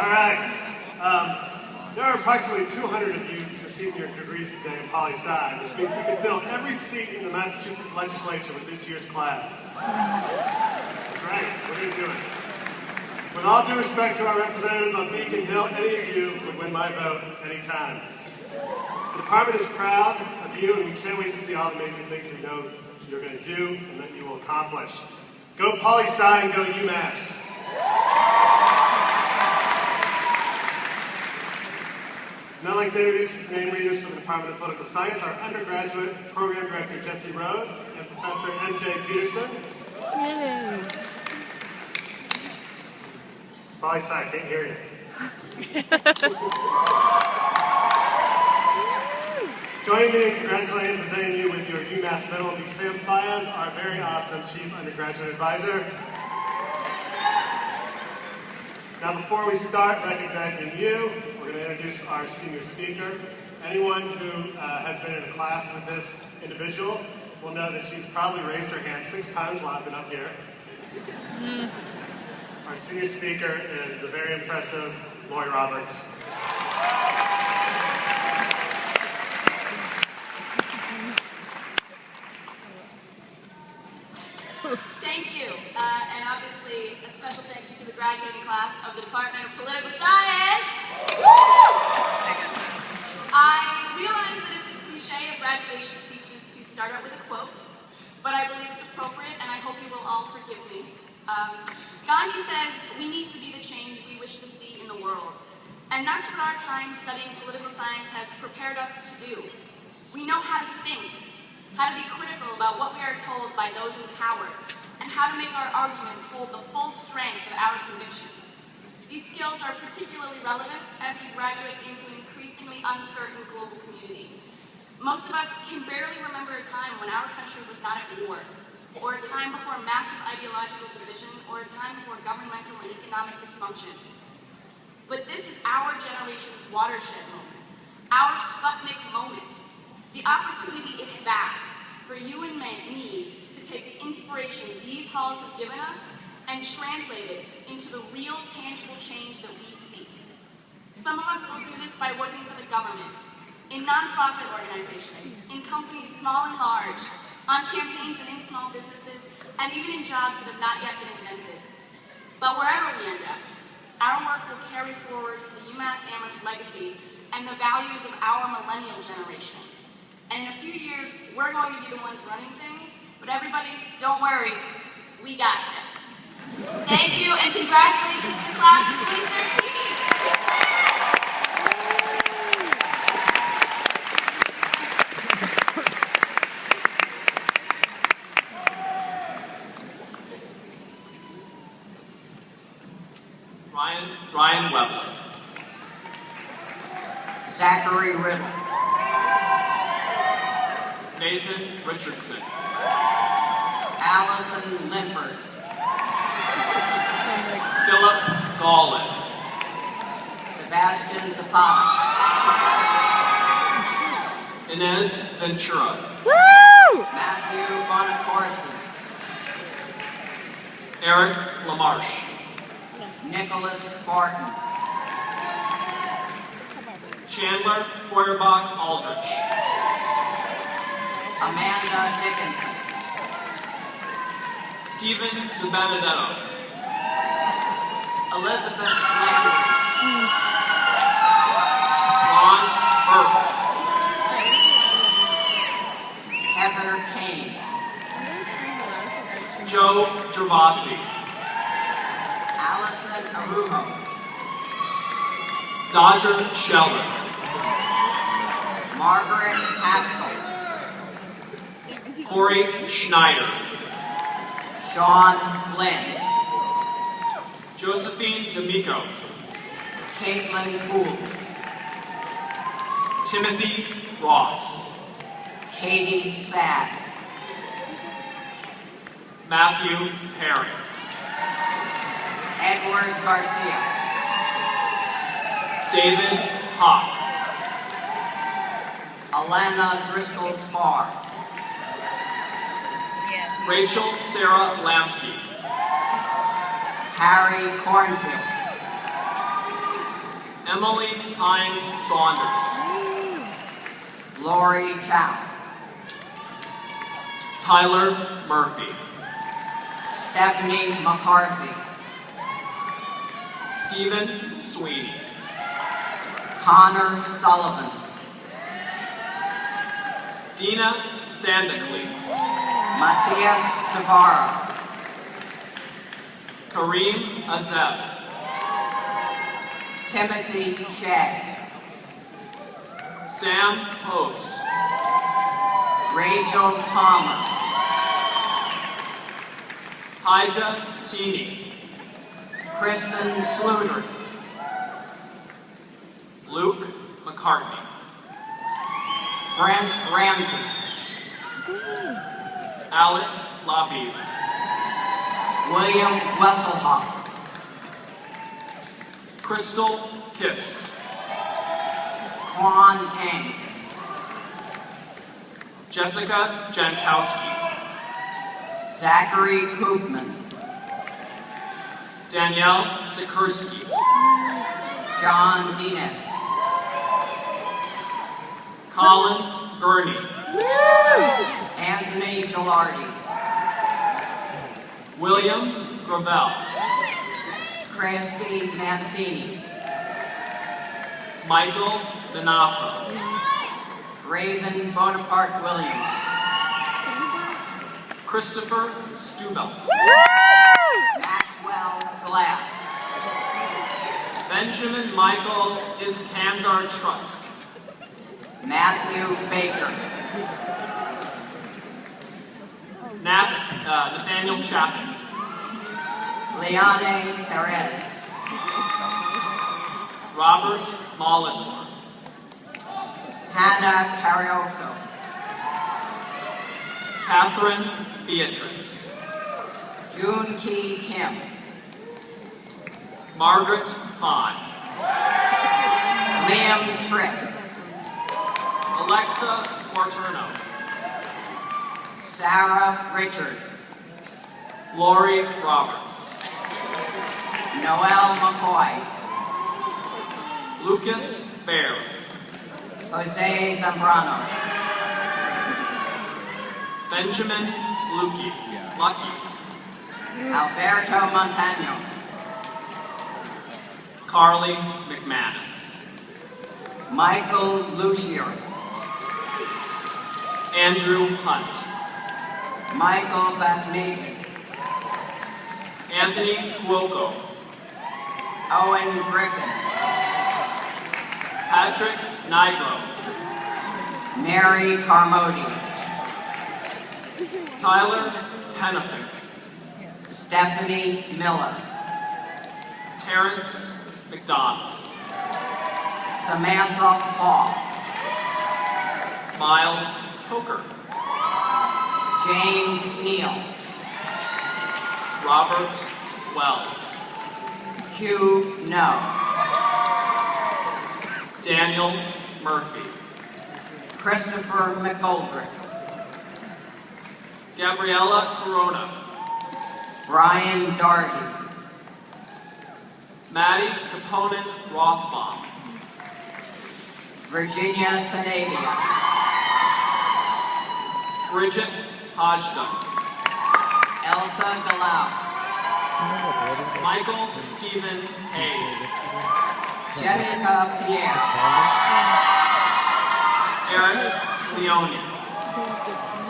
All right. There are approximately 200 of you receiving your degrees today in poli-sci, which means we can fill every seat in the Massachusetts legislature with this year's class. That's right, we're going to do it. With all due respect to our representatives on Beacon Hill, any of you would win my vote anytime. The department is proud of you, and we can't wait to see all the amazing things we know you're going to do and that you will accomplish. Go poli-sci and go UMass. Now I'd like to introduce the name readers for the Department of Political Science, our undergraduate program director, Jesse Rhodes, and Professor M.J. Peterson. Poli-sci, I can't hear you. Joining me in congratulating and presenting you with your UMass medal will be Sam Fias, our very awesome Chief Undergraduate Advisor. Now before we start recognizing you, we're going to introduce our senior speaker. Anyone who has been in a class with this individual will know that she's probably raised her hand 6 times while I've been up here. Our senior speaker is the very impressive Lori Roberts. Thank you, and obviously a special thank you to the graduating class of the Department of Political Science. I realize that it's a cliche of graduation speeches to start out with a quote, but I believe it's appropriate, and I hope you will all forgive me. Gandhi says, we need to be the change we wish to see in the world. And that's what our time studying political science has prepared us to do. We know how to think, how to be critical about what we are told by those in power, and how to make our arguments hold the full strength of our convictions. These skills are particularly relevant as we graduate into an increasingly uncertain global community. Most of us can barely remember a time when our country was not at war, or a time before massive ideological division, or a time before governmental and economic dysfunction. But this is our generation's watershed moment, our Sputnik moment. The opportunity is vast for you and me to take the inspiration these halls have given us and translate it into the real, tangible change that we seek. Some of us will do this by working for the government, in nonprofit organizations, in companies small and large, on campaigns and in small businesses, and even in jobs that have not yet been invented. But wherever we end up, our work will carry forward the UMass Amherst legacy and the values of our millennial generation. And in a few years, we're going to be the ones running things, but everybody, don't worry, we got this. Thank you, and congratulations to the class of 2013. Ryan Weber. Zachary Riddle. Nathan Richardson. Allison Limpert. Philip Gallin. Sebastian Zapata. Inez Ventura. Matthew Bonacorsi. Eric LaMarche. Nicholas Barton. Chandler Feuerbach Aldrich. Amanda Dickinson. Stephen DiBenedetto. Elizabeth Lambert. Ron Burke. Heather Kane. Joe Gervasi. Allison Arujo. Dodger Sheldon. Margaret Haskell. Corey Schneider. Sean Flynn. Josephine D'Amico. Caitlin Fools. Timothy Ross. Katie Sad. Matthew Perry. Edward Garcia. David Hawk. Alana Driscoll Spar. Rachel Sarah Lamke. Harry Cornfield. Emily Hines Saunders. Lori Chow. Tyler Murphy. Stephanie McCarthy. Stephen Sweeney. Connor Sullivan. Dina Sandaclea. Matthias Tavara. Kareem Azeb. Timothy Shea. Sam Post. Rachel Palmer. Hija Teeny. Kristen Sluter. Luke McCartney. Brent Ramsey. Alex Labib. William Wesselhoff. Crystal Kist. Quan Eng. Jessica Jankowski. Zachary Koopman. Danielle Sikorsky. John Dinas. Colin Gurney. Anthony Gilardi. William Gravel. Christy Mancini. Michael Benafa. Raven Bonaparte Williams. Christopher Stubelt. Maxwell Glass. Benjamin Michael Iskanzar Trusk. Matthew Baker. Nathaniel Chapin. Leone Perez. Robert Molitor. Hannah Carioso. Catherine Beatrice. June Key Kim. Margaret Hahn. Liam Tripp. Alexa Quarterno. Sarah Richard. Lori Roberts. Noel McCoy. Lucas Baird. Jose Zambrano. Benjamin Lucky. Alberto Montano. Carly McManus. Michael Lucier. Andrew Hunt. Michael Basmagian. Anthony Cuoco. Owen Griffin. Patrick Nigro. Mary Carmody. Tyler Kennefick. Stephanie Miller. Terrence McDonald. Samantha Hall. Miles Coker. James Neal. Robert Wells. Hugh No. Daniel Murphy. Christopher McGoldrick. Gabriella Corona. Brian Doherty. Maddie Caponen Rothbaum. Virginia Sanavia. Bridget Hodgdon. Elsa Galau. Michael Stephen Hayes. Jessica Pierre. Eric Leone.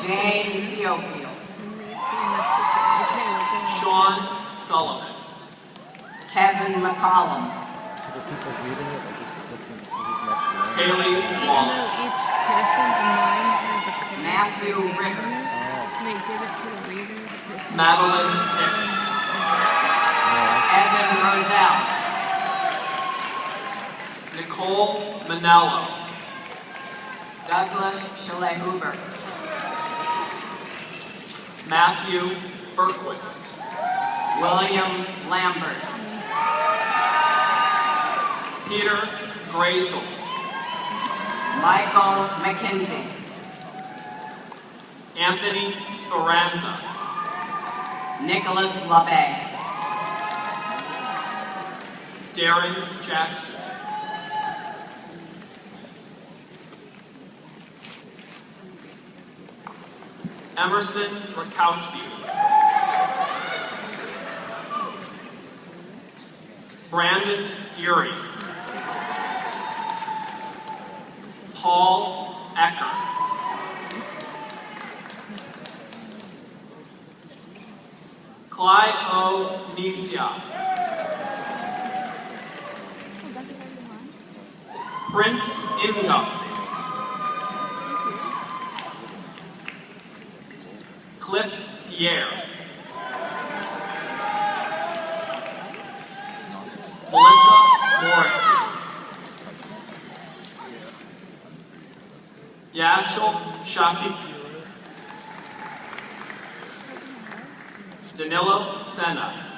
Jane Theophile. Sean Sullivan. Kevin McCollum. So the people reading it are just looking to see who's next in line. Haley Wallace. Each person in line has a code. Matthew Ritter. And they give it to the reader, the person. Madeline Hicks. Evan Roselle. Nicole Manello. Douglas Schlehuber. Matthew Berquist. William Lambert. Peter Grazel. Michael McKenzie. Anthony Speranza. Nicholas LaBay. Darren Jackson. Emerson Rakowski. Brandon Geary. Paul Ecker. Clyde O. Nisia. Prince Ingham. Cliff Pierre. Melissa Morrissey. Yashil Shafiq. Danilo Senna.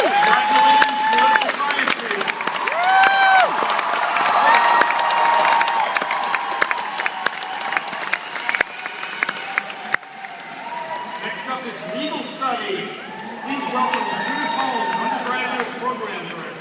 Congratulations, political science students. Next up is legal studies. Please welcome Judith Holmes, undergraduate program director.